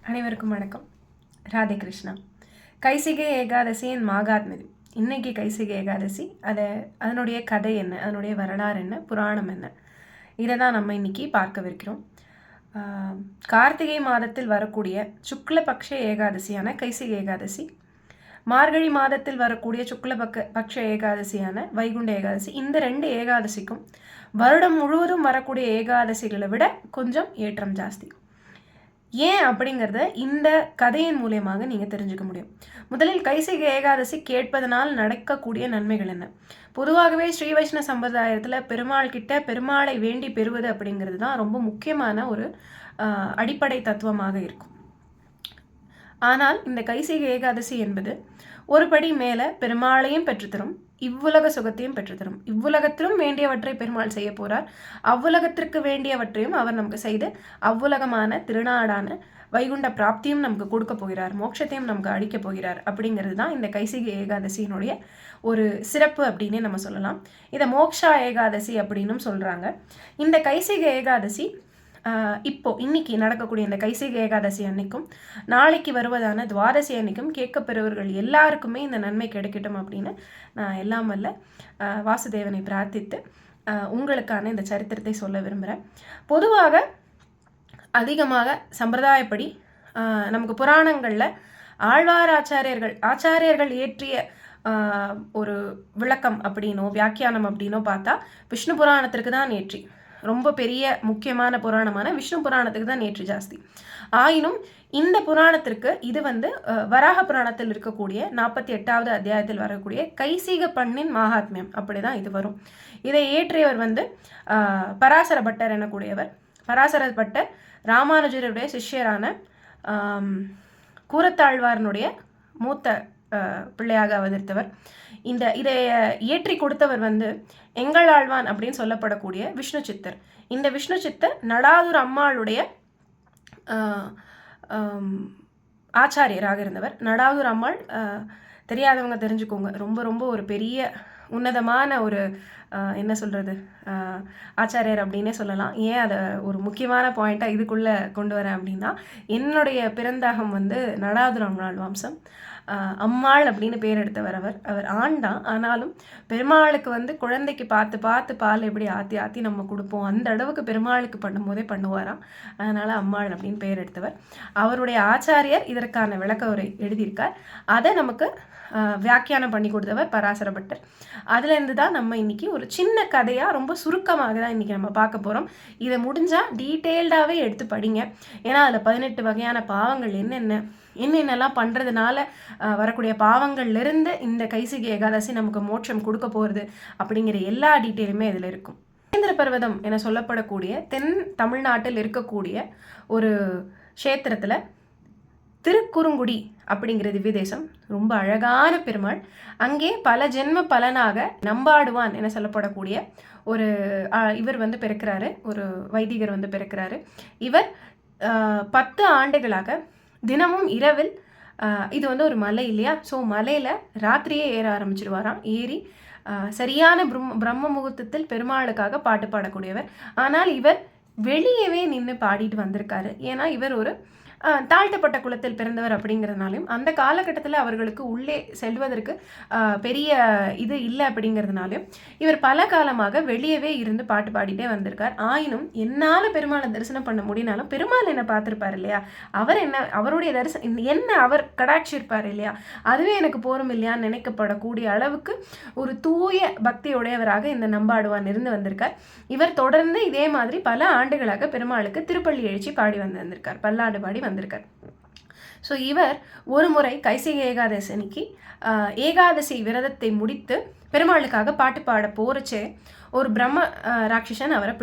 அனைவருக்கும் வணக்கம். ராதே கிருஷ்ணா. கைசிகை ஏகாதசியின் மாகாத்மியம். இன்னைக்கு கைசிகை ஏகாதசி, அதனுடைய கதை என்ன, அதனுடைய வரலாறு என்ன, புராணம் என்ன, இதை தான் நம்ம இன்னைக்கு பார்க்கவிருக்கிறோம். கார்த்திகை மாதத்தில் வரக்கூடிய சுக்லபக்ஷ ஏகாதசியான கைசிகை ஏகாதசி, மார்கழி மாதத்தில் வரக்கூடிய பக்ஷ ஏகாதசியான வைகுண்ட ஏகாதசி, இந்த ரெண்டு ஏகாதசிக்கும் வருடம் முழுவதும் வரக்கூடிய ஏகாதசிகளை விட கொஞ்சம் ஏற்றம் ஜாஸ்தி. ஏன் அப்படிங்கிறத இந்த கதையின் மூலியமாக நீங்கள் தெரிஞ்சுக்க முடியும். முதலில் கைசிகை ஏகாதசி கேட்பதனால் நடக்கக்கூடிய நன்மைகள் என்ன? பொதுவாகவே ஸ்ரீ வைஷ்ணவ சம்பிரதாயத்தில் பெருமாள் கிட்ட பெருமாளை வேண்டி பெறுவது அப்படிங்கிறது தான் ரொம்ப முக்கியமான ஒரு அடிப்படை தத்துவமாக இருக்கும். ஆனால் இந்த கைசிகை ஏகாதசி என்பது ஒரு படி மேலே பெருமாளையும் பெற்றுத்தரும், இவ்வுலக சுகத்தையும் பெற்றுத்தரும். இவ்வுலகத்திலும் வேண்டியவற்றை பெருமாள் செய்ய போறார், அவ்வுலகத்திற்கு வேண்டியவற்றையும் அவர் நமக்கு செய்து அவ்வுலகமான திருநாடான வைகுண்ட பிராப்தியும் நமக்கு கொடுக்க போகிறார், மோட்சத்தையும் நமக்கு அளிக்க போகிறார். அப்படிங்கிறது தான் இந்த கைசிகை ஏகாதசியினுடைய ஒரு சிறப்பு அப்படின்னே நம்ம சொல்லலாம். இதை மோக்ஷா ஏகாதசி அப்படின்னும் சொல்றாங்க. இந்த கைசிகை ஏகாதசி இன்னைக்கு நடக்கக்கூடிய இந்த கைசிகை ஏகாதசி அன்னைக்கும் நாளைக்கு வருவதான துவாதசி அன்னைக்கும் கேட்கப்பெறுவர்கள் எல்லாருக்குமே இந்த நன்மை கிடைக்கட்டும் அப்படின்னு நான் எல்லாம் வல்ல வாசுதேவனை பிரார்த்தித்து உங்களுக்கான இந்த சரித்திரத்தை சொல்ல விரும்புகிறேன். பொதுவாக அதிகமாக சம்பிரதாயப்படி நமக்கு புராணங்களில் ஆழ்வார் ஆச்சாரியர்கள் இயற்றிய ஒரு விளக்கம் அப்படின்னோ வியாக்கியானம் அப்படின்னோ பார்த்தா விஷ்ணு புராணத்திற்கு தான் ஏற்றி, ரொம்ப பெரிய முக்கியமான புராணமான விஷ்ணு புராணத்துக்கு தான் நேற்று ஜாஸ்தி. ஆயினும் இந்த புராணத்திற்கு இது வராக புராணத்தில் இருக்கக்கூடிய 48வது அத்தியாயத்தில் வரக்கூடிய கைசிக பண்ணின் மகாத்மியம் அப்படிதான் இது வரும். இதை ஏற்றியவர் பராசர பட்டர் எனக்கூடியவர். பராசர பட்டர் ராமானுஜருடைய சிஷ்யரான கூரத்தாழ்வாரனுடைய மூத்த பிள்ளையாக அவதரித்தவர். இதை இயற்றி கொடுத்தவர் எங்கள் ஆழ்வான் அப்படின்னு சொல்லப்படக்கூடிய விஷ்ணு சித்தர். இந்த விஷ்ணு சித்தர் நடாதுர் அம்மாளுடைய ஆச்சாரியராக இருந்தவர். நடாதுர் அம்மாள் தெரியாதவங்க தெரிஞ்சுக்கோங்க, ரொம்ப ரொம்ப ஒரு பெரிய உன்னதமான ஒரு என்ன சொல்கிறது ஆச்சாரியர் அப்படின்னே சொல்லலாம். ஏன் அதை ஒரு முக்கியமான பாயிண்ட்டாக இதுக்குள்ளே கொண்டு வரேன் அப்படின்னா, என்னுடைய பிறந்தாகம் நடாதுர் அம்மாள் வம்சம். அம்மாள் அப்படின்னு பேர் எடுத்தவர். அவர் ஆண் தான், ஆனாலும் பெருமாளுக்கு குழந்தைக்கு பார்த்து பார்த்து பால் எப்படி ஆற்றி ஆற்றி நம்ம கொடுப்போம், அந்த அளவுக்கு பெருமாளுக்கு பண்ணும்போதே பண்ணுவாராம். அதனால் அம்மாள் அப்படின்னு பேர் எடுத்தவர். அவருடைய ஆச்சாரியர் இதற்கான விளக்க உரை எழுதியிருக்கார். அதை நமக்கு வியாக்கியானம் பண்ணி கொடுத்தவர் பராசர பட்டர். அதுலேருந்து தான் நம்ம இன்னைக்கு ஒரு சின்ன கதையாக ரொம்ப சுருக்கமாக தான் இன்றைக்கி நம்ம பார்க்க போகிறோம். இதை முடிஞ்சால் டீட்டெயில்டாகவே எடுத்து படிங்க. ஏன்னா அதில் 18 வகையான பாவங்கள் என்னென்னலாம் பண்ணுறதுனால வரக்கூடிய பாவங்கள்லேருந்து இந்த கைசிகை ஏகாதசி நமக்கு மோட்சம் கொடுக்க போகிறது அப்படிங்கிற எல்லா டீட்டெயிலுமே இதில் இருக்கும். மகேந்திர பர்வதம் என சொல்லப்படக்கூடிய தென் தமிழ்நாட்டில் இருக்கக்கூடிய ஒரு க்ஷேத்திரத்தில் திருக்குறுங்குடி அப்படிங்கிற திவ்ய தேசம், ரொம்ப அழகான பெருமாள். அங்கே பல ஜென்ம பலனாக நம்பாடுவான் என சொல்லப்படக்கூடிய இவர் பிறக்கிறாரு, ஒரு வைதிகர் பிறக்கிறாரு. இவர் 10 ஆண்டுகளாக தினமும் இரவில் இது ஒரு மலை இல்லையா, ஸோ மலையில் ராத்திரியே ஏற ஆரம்பிச்சிடுவாராம். ஏறி சரியான பிரம்ம முகூர்த்தத்தில் பெருமாளுக்காக பாட்டு பாடக்கூடியவர். ஆனால் இவர் வெளியவே நின்று பாடிட்டு வந்திருக்காரு. ஏன்னா இவர் ஒரு தாழ்த்தப்பட்ட குலத்தில் பிறந்தவர் அப்படிங்கிறதுனாலையும் அந்த காலகட்டத்தில் அவர்களுக்கு உள்ளே செல்வதற்கு பெரிய இது இல்லை அப்படிங்கிறதுனாலையும் இவர் பல காலமாக வெளியவே இருந்து பாட்டு பாடிட்டே வந்திருக்கார். ஆயினும் என்னால் பெருமாளை தரிசனம் பண்ண முடியினாலும் பெருமாள் என்ன பார்த்துருப்பார் இல்லையா, அவருடைய தரிசனம் என்ன அவர் கடாட்சிருப்பார் இல்லையா, அதுவே எனக்கு போரும் இல்லையான்னு நினைக்கப்படக்கூடிய அளவுக்கு ஒரு தூய பக்தியுடையவராக இந்த நம்பாடுவான் இருந்து வந்திருக்கார். இவர் தொடர்ந்து இதே மாதிரி பல ஆண்டுகளாக பெருமாளுக்கு திருப்பள்ளி எழுச்சி பாடி வந்திருக்கார், பல்லாண்டு பாடி வந்திருக்கார். ஸோ இவர் ஒரு முறை கைசிகை ஏகாதசி அன்னைக்கு ஏகாதசி விரதத்தை முடித்து பெருமாளுக்காக பாட்டு பாட போறச்சே ஒரு பிரம்ம ராட்சசன் அவரை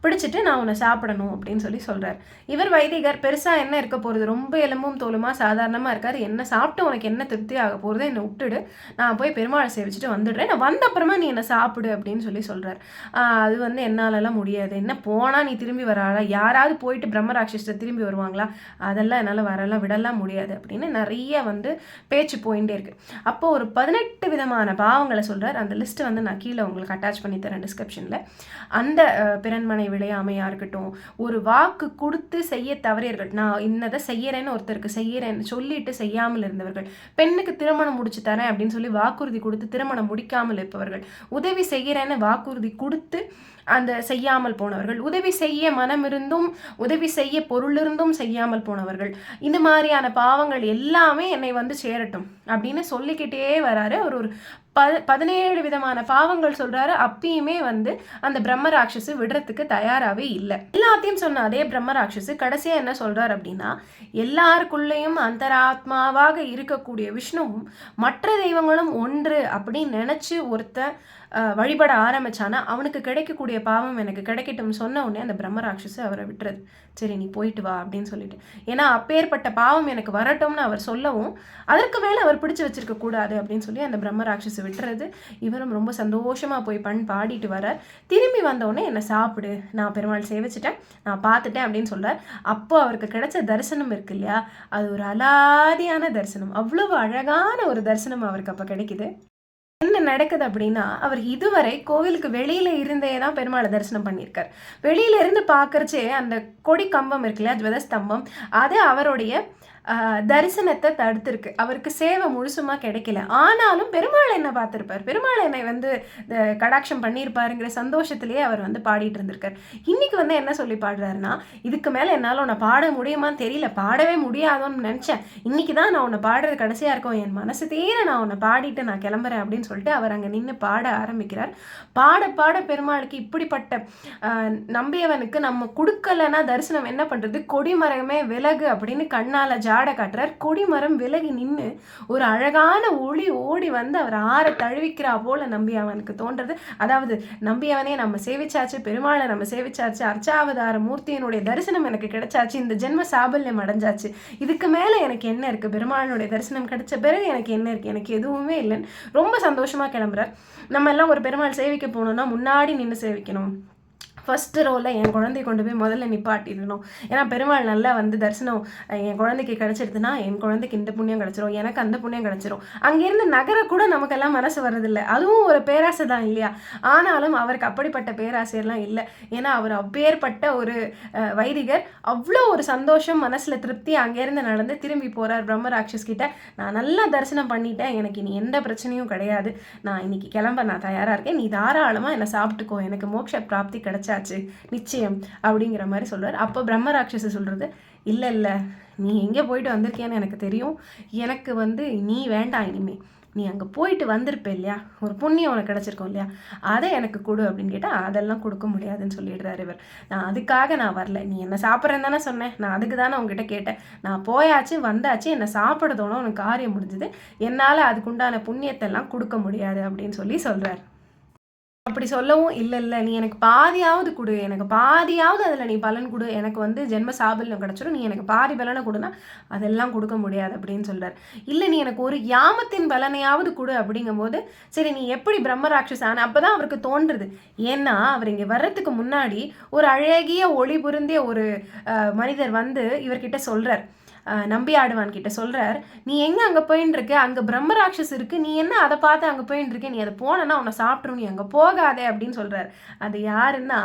பிடிச்சிட்டு நான் உன்னை சாப்பிடணும் அப்படின்னு சொல்கிறார். இவர் வைதிகர், பெருசாக என்ன இருக்க போகிறது, ரொம்ப எலும்பும் தோலுமா சாதாரணமாக இருக்கார். என்ன சாப்பிட்டு உனக்கு என்ன திருப்தி ஆக போகிறது, என்னை விட்டுடு, நான் போய் பெருமாளை சேவிச்சுட்டு வந்துடுறேன், நான் வந்த அப்புறமா நீ என்னை சாப்பிடு அப்படின்னு சொல்கிறார். அது என்னாலலாம் முடியாது, என்ன போனால் நீ திரும்பி வராளா, யாராவது போயிட்டு பிரம்ம ராட்சசத்தை திரும்பி வருவாங்களா, அதெல்லாம் என்னால் வரலாம் விடலாம் முடியாது அப்படின்னு நிறைய பேச்சு போயிட்டே இருக்கு. அப்போ ஒரு 18 விதமான பாவங்கள் பாவங்களை சொல்கிறார். அந்த லிஸ்ட்டு வந்து நான் கீழே உங்களுக்கு அட்டாச் பண்ணி தரேன் டிஸ்கிரிப்ஷனில். அந்த பிறன்மனை விளையாமையாக இருக்கட்டும், ஒரு வாக்கு கொடுத்து செய்ய தவறியர்கள், நான் இன்னதை செய்யறேன்னு ஒருத்தருக்கு செய்யறேன்னு சொல்லிட்டு செய்யாமல் இருந்தவர்கள், பெண்ணுக்கு திருமணம் முடிச்சு தரேன் அப்படின்னு சொல்லி வாக்குறுதி கொடுத்து திருமணம் முடிக்காமல் இருப்பவர்கள், உதவி செய்யறேன்னு வாக்குறுதி கொடுத்து அந்த செய்யாமல் போனவர்கள், உதவி செய்ய மனம் இருந்தும் உதவி செய்ய பொருள் இருந்தும் செய்யாமல் போனவர்கள், இந்த மாதிரியான பாவங்கள் எல்லாமே என்னை வந்து சேரட்டும் அப்படின்னு சொல்லிக்கிட்டே வராரு. ஒரு 17 விதமான பாவங்கள் சொல்றாரு. அப்பயுமே வந்து அந்த பிரம்மராட்சசு விடுறதுக்கு தயாராகவே இல்லை. எல்லாத்தையும் சொன்ன அதே பிரம்மராட்சசு கடைசியா என்ன சொல்றாரு அப்படின்னா, எல்லாருக்குள்ளேயும் அந்தராத்மாவாக இருக்கக்கூடிய விஷ்ணுவும் மற்ற தெய்வங்களும் ஒன்று அப்படின்னு நினைச்சு ஒருத்தன் வழிபட ஆரம்பிச்சானா அவனுக்கு கிடைக்கக்கூடிய பாவம் எனக்கு கிடைக்கட்டும் சொன்ன உடனே அந்த பிரம்மராட்சசு அவரை விட்டுறது. சரி நீ போயிட்டு வா அப்படின்னு சொல்லிட்டு, ஏன்னா அப்பேற்பட்ட பாவம் எனக்கு வரட்டும்னு அவர் சொல்லவும் அதற்கு மேலே அவர் பிடிச்சு வச்சிருக்க கூடாது அப்படின்னு சொல்லி அந்த பிரம்மராட்சசு விட்டுறது. இவரும் ரொம்ப சந்தோஷமா போய் பாடிட்டு வரார். திரும்பி வந்தோடனே என்னை சாப்பிடு, நான் பெருமாள் சேவிச்சிட்டேன், நான் பார்த்துட்டேன் அப்படின்னு சொல்றார். அப்போ அவருக்கு கிடைச்ச தரிசனம் இருக்கு இல்லையா, அது ஒரு அலாதியான தரிசனம். அவ்வளவு அழகான ஒரு தரிசனம் அவருக்கு அப்போ கிடைக்குது. என்ன நடக்குது அப்படின்னா, அவர் இதுவரை கோவிலுக்கு வெளியில இருந்தே தான் பெருமாளை தரிசனம் பண்ணியிருக்கார். வெளியில இருந்து பார்க்கறச்சே அந்த கொடி கம்பம் இருக்கு இல்லையா, துவதஸ்தம்பம், அது அவருடைய தரிசனத்தை தடுத்திருக்கு. அவருக்கு சேவை முழுசுமா கிடைக்கல. ஆனாலும் பெருமாள் என்ன பார்த்திருப்பார், பெருமாள் என்னை வந்து கடாட்சம் பண்ணியிருப்பாருங்கிற சந்தோஷத்திலேயே அவர் வந்து பாடிட்டு இருந்திருக்கார். இன்னைக்கு வந்து என்ன சொல்லி பாடுறாருன்னா, இதுக்கு மேல என்னால் உன்னை பாட முடியுமான்னு தெரியல, பாடவே முடியாதோன்னு நினைச்சேன், இன்னைக்கு தான் நான் உன்னை பாடுறது கடைசியா இருக்கும், என் மனசு தீர நான் உன்னை பாடிட்டு நான் கிளம்புறேன் அப்படின்னு சொல்லிட்டு அவர் அங்க நின்று பாட ஆரம்பிக்கிறார். பாட பாட பெருமாளுக்கு இப்படிப்பட்ட நம்பியவனுக்கு நம்ம கொடுக்கலன்னா தரிசனம் என்ன பண்றது, கொடிமரமே விலகு அப்படின்னு கண்ணால ஜாட காட்டுறார். கொடிமரம் விலகி நின்று ஒரு அழகான ஒளி ஓடி வந்து அவர் ஆற தழுவிக்கிறா போல நம்பியவனுக்கு தோன்றது. அதாவது நம்பியவனே நம்ம சேவிச்சாச்சு, பெருமாளை நம்ம சேவிச்சாச்சு, அர்ச்சாவதார மூர்த்தியினுடைய தரிசனம் எனக்கு கிடைச்சாச்சு, இந்த ஜென்ம சாபல்யம் அடைஞ்சாச்சு, இதுக்கு மேல எனக்கு என்ன இருக்கு, பெருமாளுடைய தரிசனம் கிடைச்ச பிறகு எனக்கு என்ன இருக்கு, எனக்கு எதுவுமே இல்லைன்னு ரொம்ப சந்தோஷமா கிளம்புறார். நம்ம எல்லாம் ஒரு பெருமாள் சேவிக்க போகணும்னா முன்னாடி நின்று சேவிக்கணும். ஃபஸ்ட்டு ரோவில் என் குழந்தைய கொண்டு போய் முதல்ல நிப்பாட்டிடணும். ஏன்னா பெருமாள் நல்லா வந்து தரிசனம் என் குழந்தைக்கு கிடச்சிடுதுன்னா என் குழந்தைக்கு இந்த புண்ணியம் கிடச்சிரும், எனக்கு அந்த புண்ணியம் கிடச்சிரும். அங்கேருந்து நகர கூட நமக்கெல்லாம் மனசு வர்றதில்லை. அதுவும் ஒரு பேராசை தான் இல்லையா? ஆனாலும் அவருக்கு அப்படிப்பட்ட பேராசையெல்லாம் இல்லை. ஏன்னா அவர் அப்பேற்பட்ட ஒரு வைதிகர். அவ்வளோ ஒரு சந்தோஷம், மனசில் திருப்தி. அங்கேருந்து நடந்து திரும்பி போகிறார் பிரம்மராட்சஸ் கிட்ட. நான் நல்லா தரிசனம் பண்ணிட்டேன், எனக்கு இனி எந்த பிரச்சனையும் கிடையாது, நான் இன்னைக்கு கிளம்ப நான் தயாராக இருக்கேன், நீ தாராளமாக என்னை சாப்பிட்டுக்கோ, எனக்கு மோட்ச பிராப்தி கிடைச்சாச்சு நிச்சயம் அப்படிங்கிற மாதிரி சொல்றாரு. அப்போ பிரம்மராட்சச சொல்றது, இல்லை இல்லை, நீ எங்கே போயிட்டு வந்திருக்கேன்னு எனக்கு தெரியும், எனக்கு வந்து நீ வேண்டாம், இனிமே நீ அங்கே போயிட்டு வந்திருப்ப இல்லையா, ஒரு புண்ணியம் உனக்கு கிடச்சிருக்கோம் இல்லையா, அதை எனக்கு கொடு அப்படின்னு கேட்டால் அதெல்லாம் கொடுக்க முடியாதுன்னு சொல்லிடுறாரு இவர். நான் அதுக்காக நான் வரல, நீ என்ன சாப்பிட்றேன்னு தானே சொன்னேன், நான் அதுக்கு தானே உங்ககிட்ட கேட்டேன், நான் போயாச்சு வந்தாச்சு, என்னை சாப்பிடுறதோட உனக்கு காரியம் முடிஞ்சுது, என்னால் அதுக்குண்டான புண்ணியத்தை எல்லாம் கொடுக்க முடியாது அப்படின்னு சொல்லி சொல்கிறார். அப்படி சொல்லவும், இல்லை இல்லை, நீ எனக்கு பாதியாவது கொடு, எனக்கு பாதியாவது அதில் நீ பலன் கொடு, எனக்கு வந்து ஜென்ம சாபல்யம் கிடச்சிடும், நீ எனக்கு பாதி பலனை கொடுனா அதெல்லாம் கொடுக்க முடியாது அப்படின்னு சொல்கிறார். இல்லை நீ எனக்கு ஒரு யாமத்தின் பலனையாவது கொடு அப்படிங்கும்போது, சரி நீ எப்படி பிரம்மராட்சஸ் ஆன அப்போ தான் அவருக்கு தோன்றுறது. ஏன்னா அவர் இங்கே வர்றதுக்கு முன்னாடி ஒரு அழகிய ஒளி புரிந்திய ஒரு மனிதர் வந்து இவர்கிட்ட சொல்கிறார், நம்பி ஆடுவான் கிட்ட சொல்றார், நீ எங்க அங்க போயின்னு இருக்க, அங்க பிரம்மராட்சஸ் இருக்கு, நீ என்ன அதை பார்த்து அங்க போயின்னு இருக்க, நீ அதை போனா உன்னை சாப்பிட்ரும், நீ அங்க போகாதே அப்படின்னு சொல்றாரு. அது யாருன்னா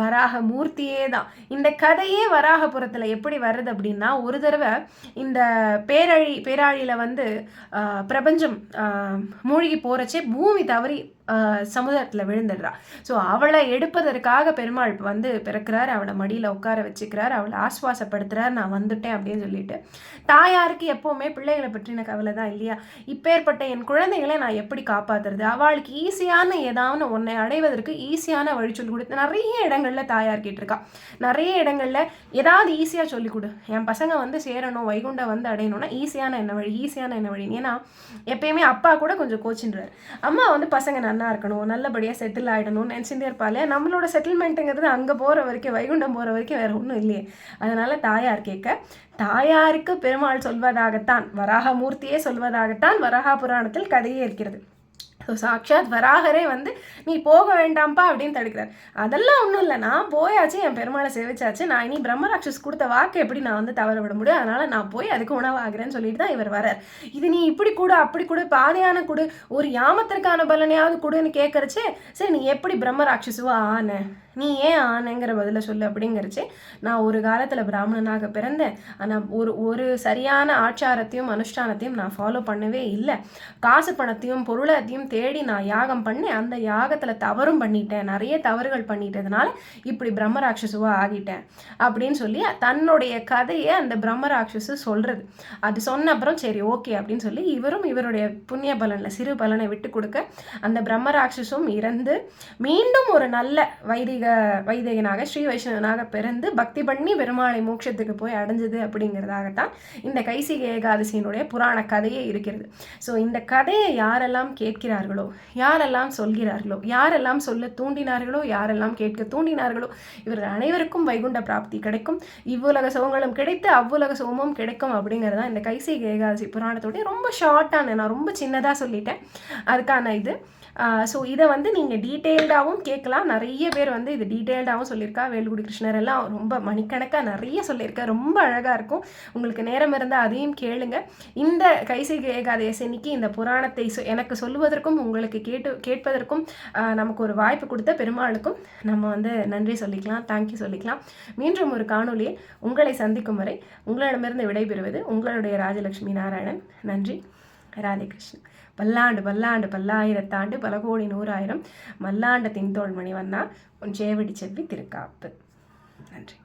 வராக மூர்த்தியே தான். இந்த கதையே வராகபுரத்துல எப்படி வருது அப்படின்னா, ஒரு தடவை இந்த பேராழியில வந்து பிரபஞ்சம் மூழ்கி போறச்சே பூமி தவறி சமுதாயத்தில் விழுந்துடுறா. ஸோ அவளை எடுப்பதற்காக பெருமாள் வந்து பிறக்கிறார், அவளை மடியில் உட்கார வச்சுக்கிறார், அவளை ஆஸ்வாசப்படுத்துறார், நான் வந்துட்டேன் அப்படின்னு சொல்லிட்டு. தாயாருக்கு எப்போவுமே பிள்ளைகளை பற்றின கவலை தான் இல்லையா? இப்பேற்பட்ட என் குழந்தைகளை நான் எப்படி காப்பாற்றுறது, அவளுக்கு ஈஸியான ஏதாவது ஒன்றை அடைவதற்கு ஈஸியான வழி சொல்லி கொடுத்து நிறைய இடங்களில் தாயார் கேட்டிருக்கா. நிறைய இடங்களில் ஏதாவது ஈஸியாக சொல்லிக் கொடு, என் பசங்க வந்து சேரணும், வைகுண்டம் வந்து அடையணும்னா ஈஸியான என்ன வழி, ஈஸியான என்ன வழி. ஏன்னா எப்பயுமே அப்பா கூட கொஞ்சம் கோச்சின்றார், அம்மா வந்து பசங்க நல்லா இருக்கணும், நல்லபடியாக செட்டில் ஆகிடணும்னு நினச்சிட்டே இருப்பாள். நம்மளோட செட்டில்மெண்ட்டுங்கிறது அங்கே போகிற வரைக்கும், வைகுண்டம் போகிற வரைக்கும் வேறு ஒன்றும் இல்லையே. அதனால தாயார் கேட்க, தாயாருக்கு பெருமாள் சொல்வதாகத்தான், வராக மூர்த்தியே சொல்வதாகத்தான் வராக புராணத்தில் கதையே இருக்கிறது. ஸோ சாட்சாத் வராகரே வந்து நீ போக வேண்டாம்ப்பா அப்படின்னு தடுக்கிறார். அதெல்லாம் ஒன்றும் இல்லை, நான் போயாச்சு, என் பெருமாளை சேவிச்சாச்சு, நான் இனி பிரம்மராட்சஸ் கொடுத்த வாக்கு எப்படி நான் வந்து தவற விட முடியும், அதனால் நான் போய் அதுக்கு உணவாகிறேன்னு சொல்லிட்டு தான் இவர் வரார். இது நீ இப்படி கொடு அப்படி கொடு பாதையான கொடு ஒரு யாமத்திற்கான பலனையாவது கொடுன்னு கேட்கறச்சு, சரி நீ எப்படி பிரம்மராட்சசுவா ஆன, நீ ஏன் ஆனங்கிற பதில சொல்லு அப்படிங்கிறச்சு, நான் ஒரு காலத்தில் பிராமணனாக பிறந்தேன், ஆனால் ஒரு சரியான ஆச்சாரத்தையும் அனுஷ்டானத்தையும் நான் ஃபாலோ பண்ணவே இல்லை, காசு பணத்தையும் பொருளத்தையும் தேடி நான் யாகம் பண்ணேன், அந்த யாகத்தில் தவறும் பண்ணிட்டேன், நிறைய தவறுகள் பண்ணிட்டதுனால இப்படி பிரம்மராட்சசுவா ஆகிட்டேன் அப்படின்னு சொல்லி தன்னுடைய கதையை அந்த பிரம்மராட்சசு சொல்கிறது. அது சொன்ன அப்புறம் சரி ஓகே அப்படின்னு சொல்லி இவரும் இவருடைய புண்ணிய பலனில் சிறு பலனை விட்டு கொடுக்க அந்த பிரம்மராட்சசும் இறந்து மீண்டும் ஒரு நல்ல வைதிகனாக ஸ்ரீ வைஷ்ணவனாக பிறந்து பக்தி பண்ணி பெருமாளை மோட்சத்துக்கு போய் அடைஞ்சது அப்படிங்கிறதாகத்தான் இந்த கைசிகை ஏகாதசியினுடைய புராண கதையே இருக்கிறது. ஸோ இந்த கதையை யாரெல்லாம் கேட்கிறார்களோ, யாரெல்லாம் சொல்கிறார்களோ, யாரெல்லாம் சொல்ல தூண்டினார்களோ, யாரெல்லாம் கேட்க தூண்டினார்களோ, இவர்கள் அனைவருக்கும் வைகுண்ட பிராப்தி கிடைக்கும், இவ்வுலக சுகங்களும் கிடைத்து அவ்வுலக சுகமும் கிடைக்கும் அப்படிங்கிறதா இந்த கைசிகை ஏகாதசி புராணத்தோடைய ரொம்ப ஷார்ட்டான, நான் ரொம்ப சின்னதாக சொல்லிட்டேன் அதுக்கான இது. ஸோ இதை வந்து நீங்கள் டீட்டெயில்டாகவும் கேட்கலாம். நிறைய பேர் வந்து இது டீட்டெயில்டாகவும் சொல்லியிருக்கா. வேலுக்குடி கிருஷ்ணர் எல்லாம் ரொம்ப மணிக்கணக்காக நிறைய சொல்லியிருக்கா, ரொம்ப அழகாக இருக்கும். உங்களுக்கு நேரம் இருந்தால் அதையும் கேளுங்க. இந்த கைசிகை ஏகாதசி அன்னைக்கு இந்த புராணத்தை எனக்கு சொல்லுவதற்கும் உங்களுக்கு கேட்பதற்கும் நமக்கு ஒரு வாய்ப்பு கொடுத்த பெருமாளுக்கும் நம்ம வந்து நன்றி சொல்லிக்கலாம், தேங்க்யூ சொல்லிக்கலாம். மீண்டும் ஒரு காணொலியில் உங்களை சந்திக்கும் வரை உங்களிடமிருந்து விடைபெறுவது உங்களுடைய ராஜலட்சுமி நாராயணன். நன்றி. ராதே கிருஷ்ணன். பல்லாண்டு பல்லாண்டு பல்லாயிரத்தாண்டு பல கோடி நூறாயிரம் மல்லாண்ட தின்தோள் மணிவண்ணா உன் சேவடி செவ்வி திருக்காப்பு. நன்றி.